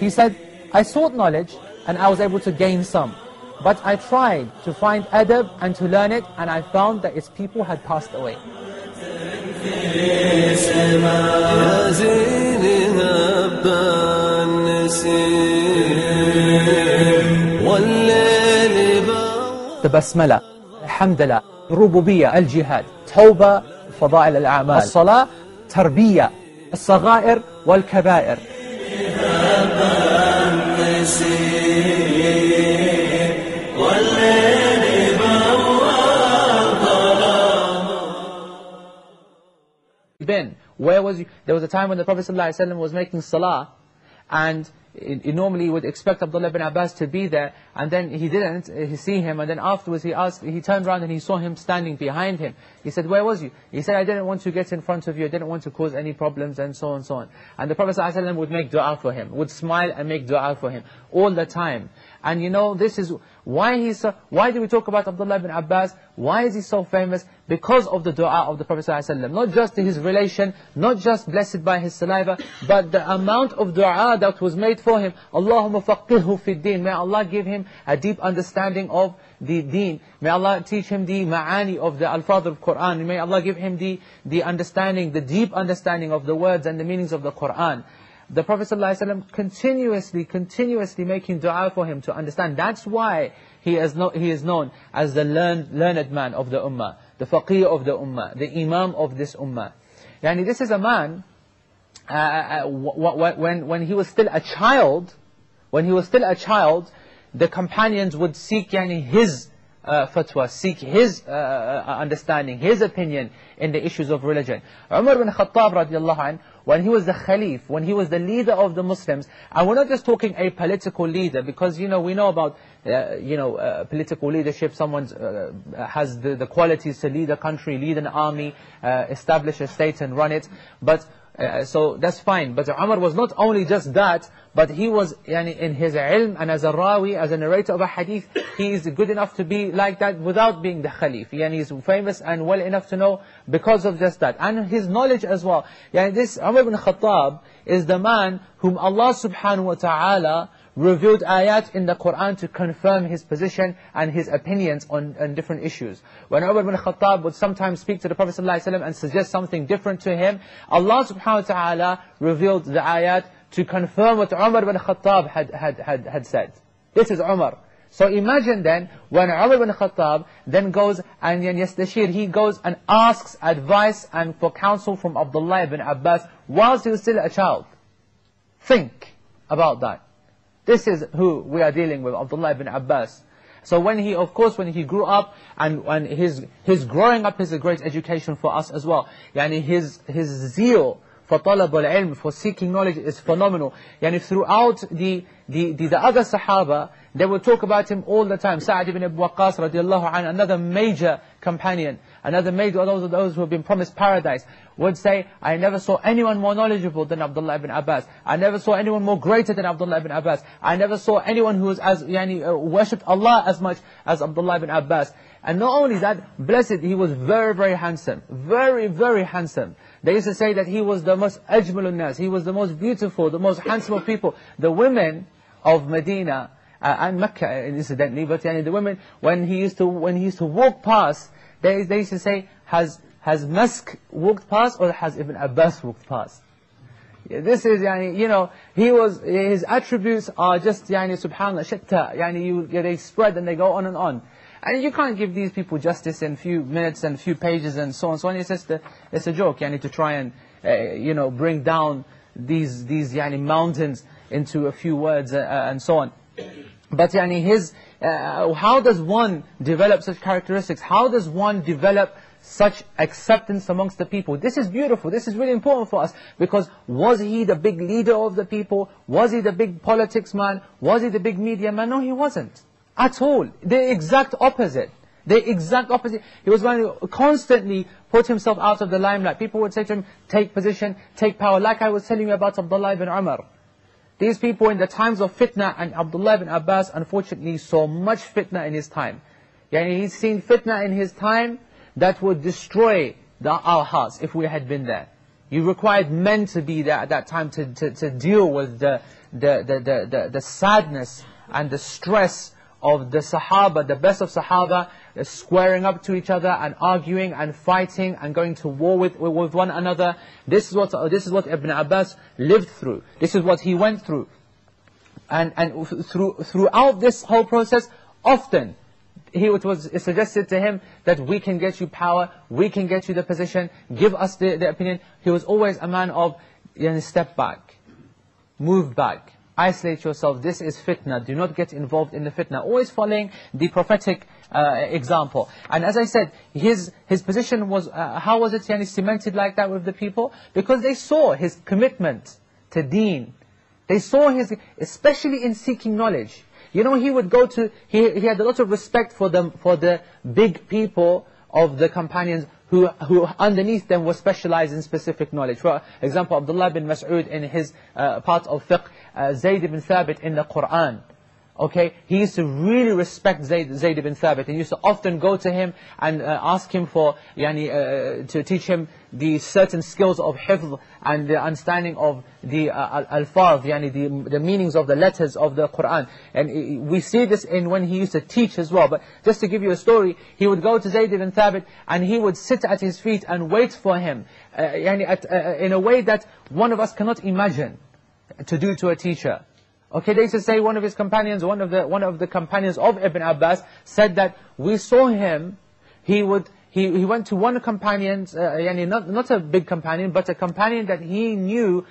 He said, I sought knowledge and I was able to gain some. But I tried to find adab and to learn it, and I found that its people had passed away. The basmala, alhamdulillah, rububiyya, al-jihad, tawbah, fadail al-a'mal, as-salah, tarbiyya, as-saghair wal-kabair. Where was you? There was a time when the Prophet ﷺ was making salah, and normally would expect Abdullah ibn Abbas to be there, and then he didn't. He see him, and then afterwards he turned around and he saw him standing behind him. He said, where was you? He said, I didn't want to get in front of you, I didn't want to cause any problems, and so on and so on. And the Prophet ﷺ would make dua for him, would smile and make dua for him all the time. And you know, this is why why do we talk about Abdullah ibn Abbas? Why is he so famous? Because of the dua of the Prophet ﷺ. Not just his relation, not just blessed by his saliva, but the amount of dua that was made for him. Allahumma faqihhu fi din. May Allah give him a deep understanding of the deen. May Allah teach him the ma'ani of the alfaz of Qur'an. May Allah give him the understanding, the deep understanding of the words and the meanings of the Qur'an. The Prophet ﷺ continuously making dua for him to understand. That's why he is known as the learned man of the ummah, the faqih of the ummah, the imam of this ummah. Yani this is a man, when he was still a child, the companions would seek his fatwa, seek his understanding, his opinion in the issues of religion. Umar bin Khattab radiallahu anh, when he was the Khalif, when he was the leader of the Muslims, and we're not just talking a political leader, because we know about political leadership. Someone has the qualities to lead a country, lead an army, establish a state and run it. But so that's fine. But Umar was not only just that, but he was in his ilm, and as a rawi, as a narrator of a hadith, he is good enough to be like that without being the Khalif. He's famous and well enough to know because of just that. And his knowledge as well. This Umar ibn Khattab is the man whom Allah subhanahu wa ta'ala revealed ayat in the Qur'an to confirm his position and his opinions on different issues. When Umar ibn Khattab would sometimes speak to the Prophet ﷺ and suggest something different to him, Allah subhanahu wa ta'ala revealed the ayat to confirm what Umar ibn Khattab had said. This is Umar. So imagine then, when Umar ibn Khattab then goes and yastashir, he goes and asks advice and for counsel from Abdullah ibn Abbas whilst he was still a child. Think about that. This is who we are dealing with, Abdullah ibn Abbas. So when he grew up, and his growing up is a great education for us as well. His zeal for talab al-ilm, for seeking knowledge is phenomenal. Throughout the other Sahaba, they would talk about him all the time. Sa'ad ibn Abi Waqqas radiallahu anhu, another major companion, those who have been promised paradise, would say, I never saw anyone more knowledgeable than Abdullah ibn Abbas. I never saw anyone more greater than Abdullah ibn Abbas. I never saw anyone who was worshipped Allah as much as Abdullah ibn Abbas. And not only that, blessed, he was very, very handsome. Very, very handsome. They used to say that he was the most ajmalun nas. He was the most beautiful, the most handsome of people. The women of Medina and Mecca, incidentally, but the women, when he used to walk past, they used to say, has Mask walked past or has Ibn Abbas walked past? This is, his attributes are just, subhanallah, shatta, they spread and they go on and on. And you can't give these people justice in a few minutes and a few pages and so on. So on. It's just it's a joke, to try and, bring down these mountains into a few words and so on. But how does one develop such characteristics? How does one develop such acceptance amongst the people? This is beautiful. This is really important for us. Because was he the big leader of the people? Was he the big politics man? Was he the big media man? No, he wasn't. At all. The exact opposite. The exact opposite. He was going to constantly put himself out of the limelight. People would say to him, take position, take power. Like I was telling you about Abdullah ibn Umar. These people in the times of fitna, and Abdullah ibn Abbas unfortunately saw much fitna in his time. He's seen fitna in his time that would destroy our hearts if we had been there. You required men to be there at that time to deal with the sadness and the stress of the Sahaba, the best of Sahaba, squaring up to each other and arguing and fighting and going to war with one another. This is what Ibn Abbas lived through. This is what he went through. And throughout this whole process, often it was suggested to him that we can get you power, we can get you the position, give us the opinion. He was always a man of, step back, move back, isolate yourself. This is fitna. Do not get involved in the fitna. Always following the prophetic example. And as I said, his position was, how was it cemented like that with the people? Because they saw his commitment to deen. They saw his, especially in seeking knowledge. He would go to, he had a lot of respect for the big people of the companions who underneath them were specialized in specific knowledge. For example, Abdullah bin Mas'ud in his part of fiqh, Zayd ibn Thabit in the Qur'an. Okay, he used to really respect Zayd ibn Thabit, and used to often go to him and ask him for, to teach him the certain skills of hifz and the understanding of the alfaz, the meanings of the letters of the Qur'an. And we see this in when he used to teach as well. But just to give you a story, he would go to Zayd ibn Thabit and he would sit at his feet and wait for him, in a way that one of us cannot imagine to do to a teacher. Okay, they used to say one of his companions, one of the companions of Ibn Abbas said that we saw him, he went to one companion, not a big companion, but a companion that he knew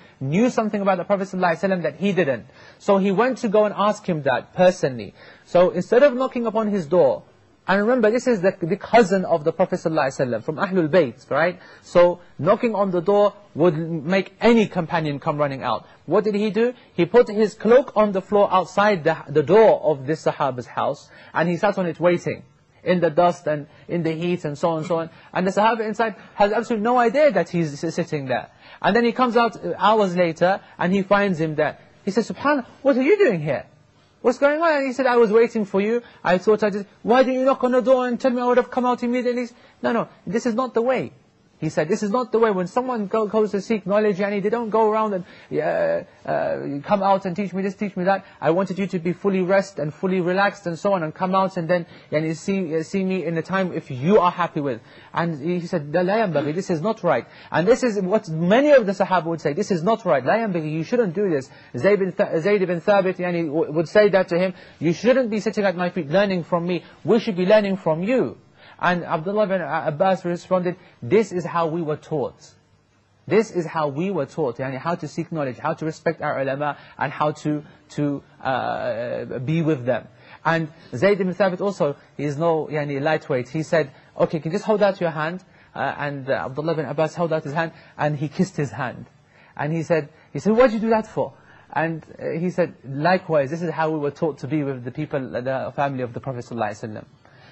something about the Prophet ﷺ that he didn't. So he went to go and ask him that personally. So instead of knocking upon his door, and remember, this is the cousin of the Prophet ﷺ, from Ahlul Bayt, right? So knocking on the door would make any companion come running out. What did he do? He put his cloak on the floor outside the door of this Sahaba's house, and he sat on it waiting, in the dust and in the heat and so on and so on. And the Sahaba inside has absolutely no idea that he's sitting there. And then he comes out hours later, and he finds him there. He says, SubhanAllah, what are you doing here? What's going on? And he said, I was waiting for you. I thought why didn't you knock on the door and tell me I would have come out immediately? No, this is not the way. He said, this is not the way. When someone goes to seek knowledge, they don't go around and come out and teach me this, teach me that. I wanted you to be fully rest and fully relaxed and so on, and come out and then see me in the time if you are happy with. And he said, لا ينبغي, this is not right. And this is what many of the Sahaba would say, this is not right. لا ينبغي, you shouldn't do this. Zayd ibn Thabit would say that to him, you shouldn't be sitting at my feet learning from me. We should be learning from you. And Abdullah bin Abbas responded, this is how we were taught. This is how we were taught, how to seek knowledge, how to respect our ulama, and how to be with them. And Zayd ibn Thabit also, he is no lightweight. He said, okay, can you just hold out your hand? And Abdullah bin Abbas held out his hand, and he kissed his hand. And he said, what did you do that for? And he said, likewise, this is how we were taught to be with the people, the family of the Prophet ﷺ.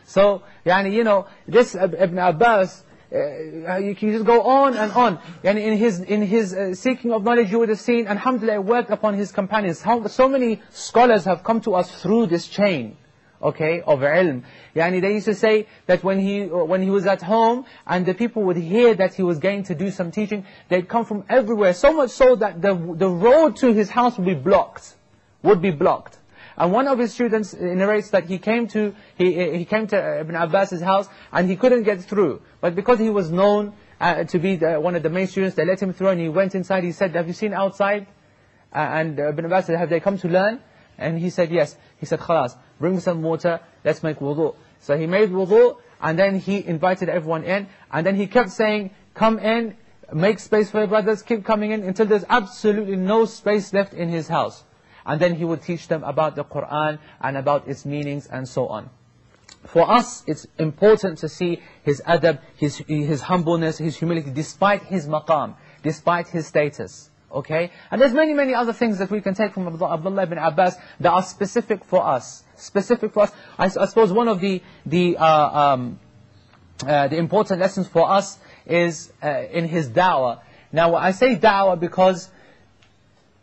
So, this Ibn Abbas, you can just go on and on. In his seeking of knowledge, you would have seen, alhamdulillah, it worked upon his companions. So many scholars have come to us through this chain, okay, of ilm. They used to say that when he was at home, and the people would hear that he was going to do some teaching, they'd come from everywhere, so much so that the road to his house would be blocked. And one of his students narrates that he came to Ibn Abbas's house and he couldn't get through. But because he was known to be one of the main students, they let him through, and he went inside. He said, have you seen outside? And Ibn Abbas said, have they come to learn? And he said, yes. He said, khalas, bring me some water, let's make wudu. So he made wudu, and then he invited everyone in, and then he kept saying, come in, make space for your brothers, keep coming in, until there's absolutely no space left in his house. And then he would teach them about the Qur'an and about its meanings and so on. For us, it's important to see his adab, his humbleness, his humility, despite his maqam, despite his status. Okay? And there's many, many other things that we can take from Abdullah ibn Abbas that are specific for us. I suppose one of the important lessons for us is in his da'wah. Now, I say da'wah because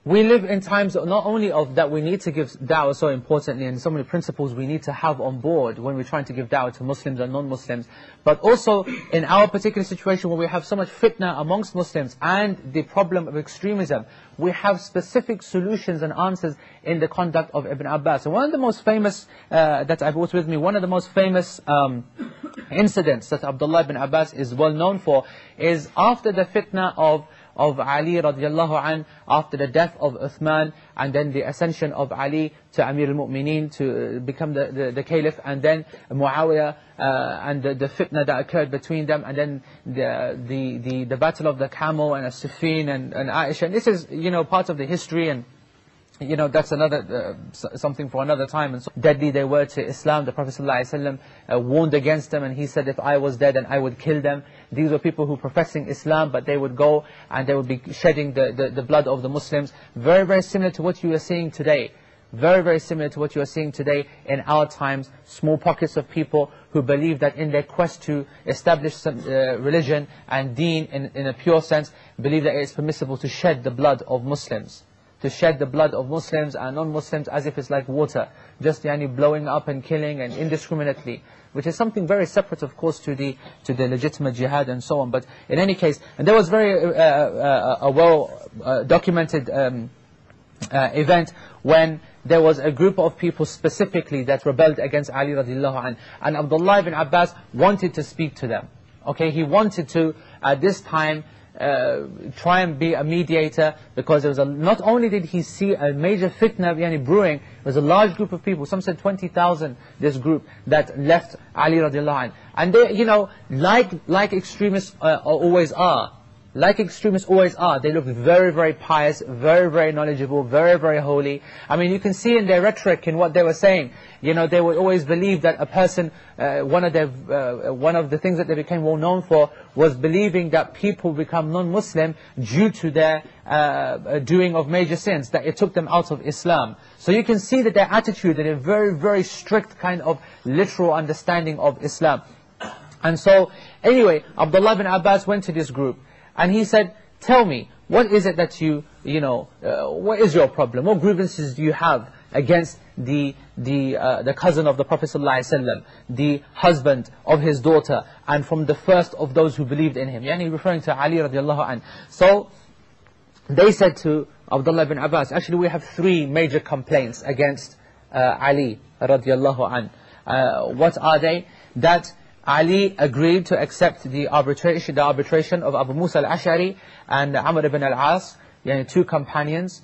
We live in times not only of that we need to give da'wah so importantly, and so many principles we need to have on board when we're trying to give da'wah to Muslims and non-Muslims, but also in our particular situation where we have so much fitna amongst Muslims and the problem of extremism, we have specific solutions and answers in the conduct of Ibn Abbas. And one of the most famous, that I brought with me, one of the most famous incidents that Abdullah ibn Abbas is well known for, is after the fitna of Ali radiallahu an, after the death of Uthman, and then the ascension of Ali to Amir al-Mu'mineen to become the caliph, and then Muawiyah, and the fitna that occurred between them, and then the battle of the camel and Siffin and Aisha. And this is, part of the history, and that's another something for another time. And so deadly they were to Islam. The Prophet ﷺ warned against them, and he said, if I was dead, then I would kill them. These were people who professing Islam, but they would go and they would be shedding the blood of the Muslims. Very, very similar to what you are seeing today. Very, very similar to what you are seeing today in our times. Small pockets of people who believe that in their quest to establish some religion and deen in a pure sense, believe that it is permissible to shed the blood of Muslims. To shed the blood of Muslims and non-Muslims as if it's like water, just blowing up and killing and indiscriminately, which is something very separate, of course, to the legitimate jihad and so on. But in any case, and there was very a well documented event when there was a group of people specifically that rebelled against Ali radiallahu anh, and Abdullah ibn Abbas wanted to speak to them. Okay, he wanted to at this time try and be a mediator, because there was not only did he see a major fitna brewing, there was a large group of people, some said 20,000, this group that left Ali radiallahu anh. And they, like extremists always are, they look very, very pious, very, very knowledgeable, very, very holy. I mean, you can see in their rhetoric, in what they were saying, they would always believe that a person, one of the things that they became well known for was believing that people become non-Muslim due to their doing of major sins, that it took them out of Islam. So you can see that their attitude, that a very, very strict kind of literal understanding of Islam. And so, anyway, Abdullah ibn Abbas went to this group, and he said, tell me, what is it that what is your problem? What grievances do you have against the cousin of the Prophet ﷺ, the husband of his daughter, and from the first of those who believed in him? Referring to Ali radiallahu anh. So, they said to Abdullah ibn Abbas, actually we have three major complaints against Ali radiallahu anh. What are they? That Ali agreed to accept the arbitration of Abu Musa al-Ash'ari and Amr ibn al-As, two companions,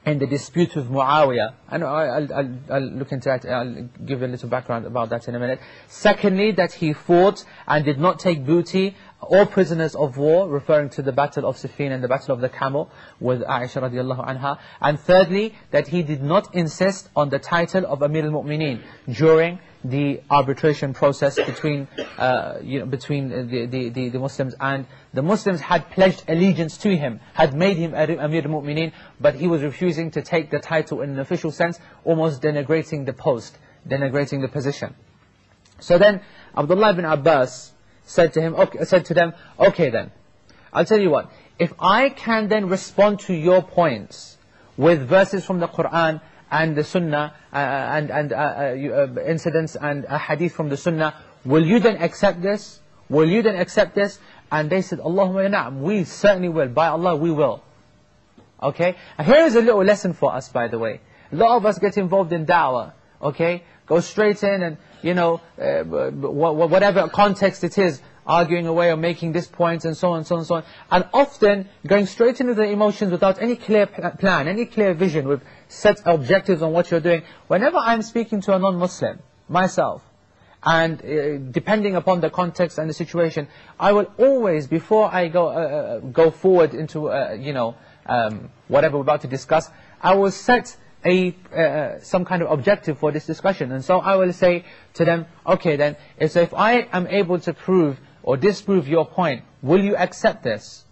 in the dispute with Muawiyah. And I'll look into that, I'll give you a little background about that in a minute. Secondly, that he fought and did not take booty or prisoners of war, referring to the battle of Siffin and the battle of the camel with Aisha radiallahu anha. And thirdly, that he did not insist on the title of Amir al-Mu'mineen during the arbitration process between the Muslims, and the Muslims had pledged allegiance to him, had made him Amir al-Mu'mineen, but he was refusing to take the title in an official sense, almost denigrating the post, denigrating the position. So then Abdullah ibn Abbas said to them, okay then, I'll tell you what, if I can then respond to your points with verses from the Qur'an and the Sunnah, and incidents and hadith from the Sunnah, will you then accept this? Will you then accept this? And they said, Allahumma ya na'am, we certainly will. By Allah, we will. Okay? And here is a little lesson for us, by the way. A lot of us get involved in da'wah. Okay? Go straight in and, whatever context it is, arguing away or making this point and so on, so on, so on. And often going straight into the emotions without any clear plan, any clear vision, with set objectives on what you're doing. Whenever I'm speaking to a non-Muslim, myself, and depending upon the context and the situation, I will always, before I go forward into whatever we're about to discuss, I will set some kind of objective for this discussion. And so I will say to them, okay then, if I am able to prove or disprove your point, will you accept this?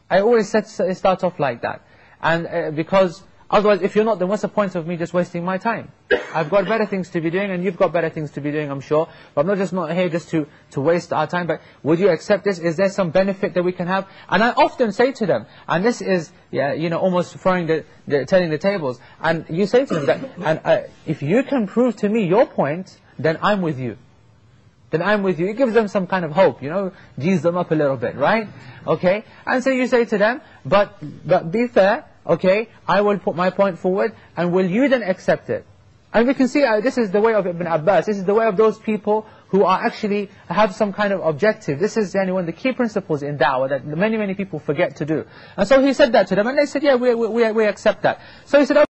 I always start off like that. And because Otherwise, if you're not, then what's the point of me just wasting my time? I've got better things to be doing, and you've got better things to be doing, I'm sure. But I'm not here just to waste our time. But would you accept this? Is there some benefit that we can have? And I often say to them, and this is, almost turning the tables. And you say to them that, if you can prove to me your point, then I'm with you. Then I'm with you. It gives them some kind of hope, G's them up a little bit, right? Okay? And so you say to them, but be fair, okay? I will put my point forward, and will you then accept it? And we can see this is the way of Ibn Abbas. This is the way of those people who are actually have some kind of objective. This is one of the key principles in da'wah that many people forget to do. And so he said that to them, and they said, yeah, we accept that. So he said,